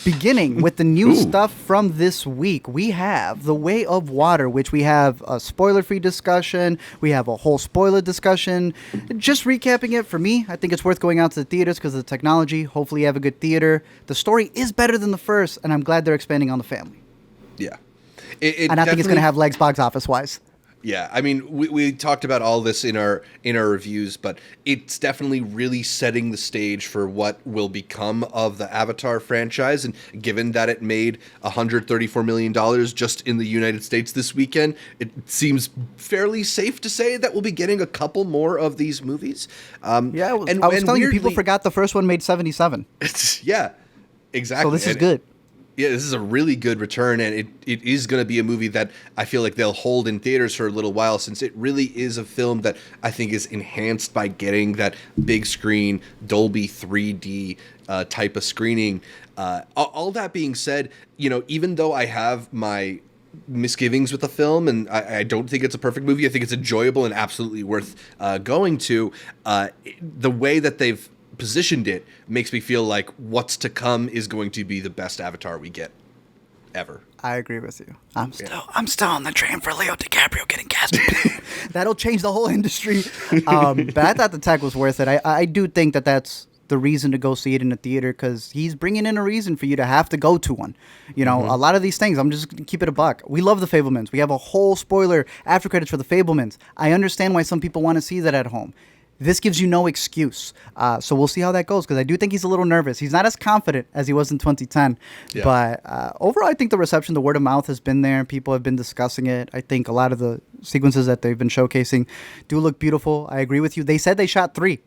Beginning with the new stuff from this week, we have The Way of Water, which we have a spoiler-free discussion. We have a whole spoiler discussion. Just recapping it, for me, I think it's worth going out to the theaters because of the technology. Hopefully you have a good theater. The story is better than the first, and I'm glad they're expanding on the family. Yeah. And I think it's going to have legs box office-wise. Yeah, I mean, we talked about all this in our reviews, but it's definitely really setting the stage for what will become of the Avatar franchise. And given that it made $134 million just in the United States this weekend, it seems fairly safe to say that we'll be getting a couple more of these movies. I was telling you, people forgot the first one made 77. Yeah, exactly. So this is good. Yeah, this is a really good return, and it is going to be a movie that I feel like they'll hold in theaters for a little while, since it really is a film that I think is enhanced by getting that big screen Dolby 3D type of screening. All that being said, even though I have my misgivings with the film, and I don't think it's a perfect movie, I think it's enjoyable and absolutely worth going to. The way that they've positioned it makes me feel like what's to come is going to be the best Avatar we get ever. I agree with you. I'm still on the train for Leo DiCaprio getting cast. That'll change the whole industry. But I thought the tech was worth it. I do think that that's the reason to go see it in the theater, because he's bringing in a reason for you to have to go to one. A lot of these things, I'm just going to keep it a buck. We love the Fablemans. We have a whole spoiler after credits for the Fablemans. I understand why some people want to see that at home. This gives you no excuse. So we'll see how that goes, because I do think he's a little nervous. He's not as confident as he was in 2010. Yeah. But overall, I think the reception, the word of mouth has been there. People have been discussing it. I think a lot of the sequences that they've been showcasing do look beautiful. I agree with you. They said they shot 3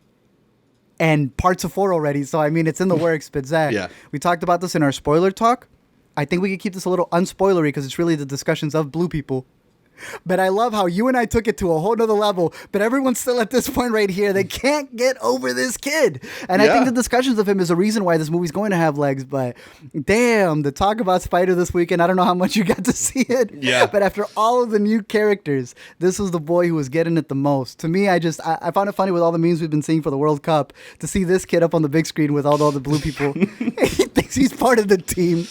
and parts of 4 already. So, I mean, it's in the works. But, Zach, we talked about this in our spoiler talk. I think we could keep this a little unspoilery, because it's really the discussions of blue people. But I love how you and I took it to a whole nother level, but everyone's still at this point right here. They can't get over this kid. And I think the discussions of him is a reason why this movie's going to have legs. But damn, the talk about Spider this weekend, I don't know how much you got to see it. Yeah. But after all of the new characters, this was the boy who was getting it the most. To me, I found it funny with all the memes we've been seeing for the World Cup to see this kid up on the big screen with all the blue people. He thinks he's part of the team.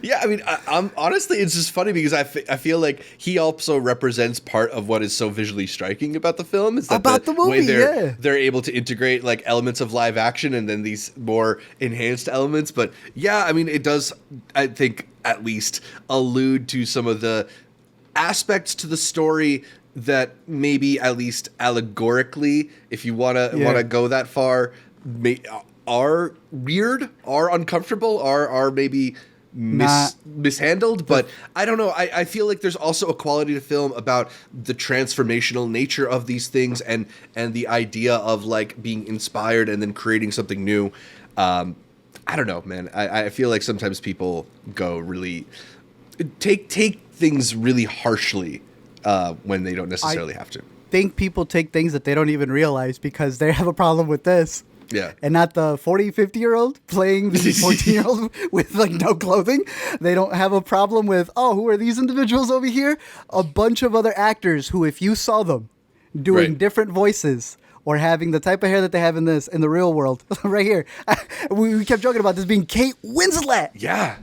Yeah, I mean, I'm honestly, it's just funny because I feel like he also represents part of what is so visually striking about the film. Is that about the movie, way they're able to integrate like elements of live action and then these more enhanced elements. But yeah, I mean, it does, I think, at least allude to some of the aspects to the story that maybe at least allegorically, if you want to go that far, are weird, are uncomfortable, are maybe mishandled, but I don't know. I feel like there's also a quality to film about the transformational nature of these things and the idea of like being inspired and then creating something new. I don't know, man. I feel like sometimes people go really take things really harshly when they don't necessarily have to. I think people take things that they don't even realize because they have a problem with this. Yeah. And not the 40, 50-year-old playing the 14-year-old with like no clothing. They don't have a problem with, who are these individuals over here? A bunch of other actors who, if you saw them doing different voices or having the type of hair that they have in the real world, right here. We kept joking about this being Kate Winslet. Yeah.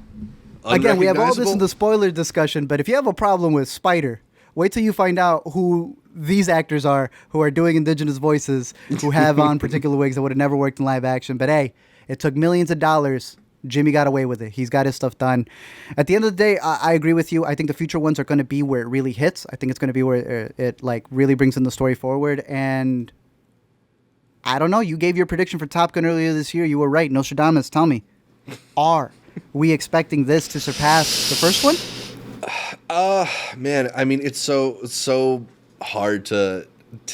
Again, we have all this in the spoiler discussion, but if you have a problem with Spider, wait till you find out who these actors are who are doing indigenous voices, who have on particular wigs that would have never worked in live action. But hey, it took millions of dollars. Jimmy got away with it. He's got his stuff done. At the end of the day, I agree with you. I think the future ones are going to be where it really hits. I think it's going to be where it like really brings in the story forward. And I don't know. You gave your prediction for Top Gun earlier this year. You were right. Nostradamus, tell me. Are we expecting this to surpass the first one? Man, I mean, it's so hard to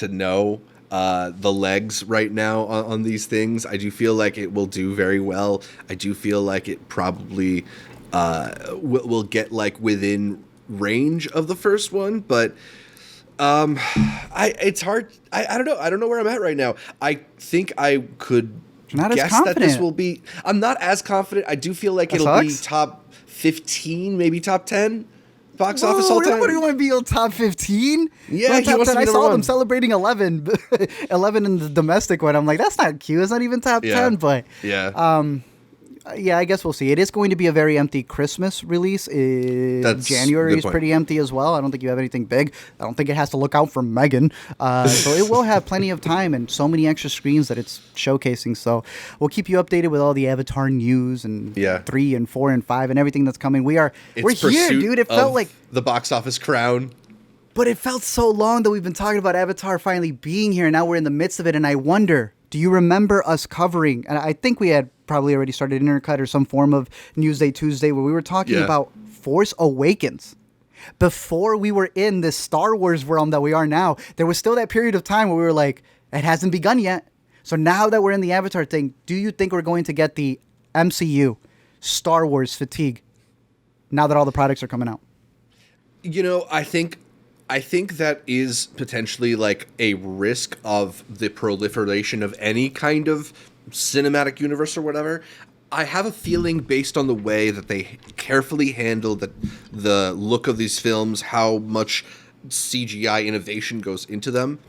know the legs right now on these things. I do feel like it will do very well. I do feel like it probably will get like within range of the first one, but it's hard. I don't know. I don't know where I'm at right now. I think I could guess that this will be. I'm not as confident. I do feel like it'll be top 15, maybe top 10. Box office all time. What do you want to be on top 15? Yeah, he wants to be I saw number them one. celebrating 11 in the domestic one. I'm like, that's not cute. It's not even top 10. But yeah. Yeah, I guess we'll see. It is going to be a very empty Christmas release. January is pretty empty as well. I don't think you have anything big. I don't think it has to look out for Megan. So it will have plenty of time and so many extra screens that it's showcasing. So we'll keep you updated with all the Avatar news and 3 and 4 and 5 and everything that's coming. We're here, dude. It felt like the box office crown. But it felt so long that we've been talking about Avatar finally being here. And now we're in the midst of it. And I wonder, do you remember us covering, and I think we had probably already started Intercut or some form of Newsday Tuesday where we were talking about Force Awakens. Before we were in this Star Wars realm that we are now, there was still that period of time where we were like, it hasn't begun yet. So now that we're in the Avatar thing, do you think we're going to get the MCU Star Wars fatigue now that all the products are coming out? You know, I think that is potentially like a risk of the proliferation of any kind of cinematic universe or whatever. I have a feeling, based on the way that they carefully handle the look of these films, how much CGI innovation goes into them,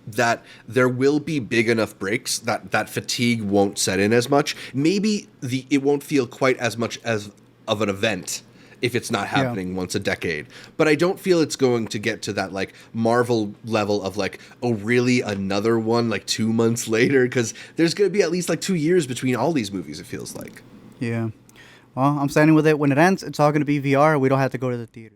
that there will be big enough breaks that fatigue won't set in as much. Maybe it won't feel quite as much as of an event if it's not happening once a decade. But I don't feel it's going to get to that like Marvel level of like, oh, really, another one like 2 months later? Because there's going to be at least like 2 years between all these movies, it feels like. Yeah. Well, I'm standing with it. When it ends, it's all going to be VR. We don't have to go to the theater.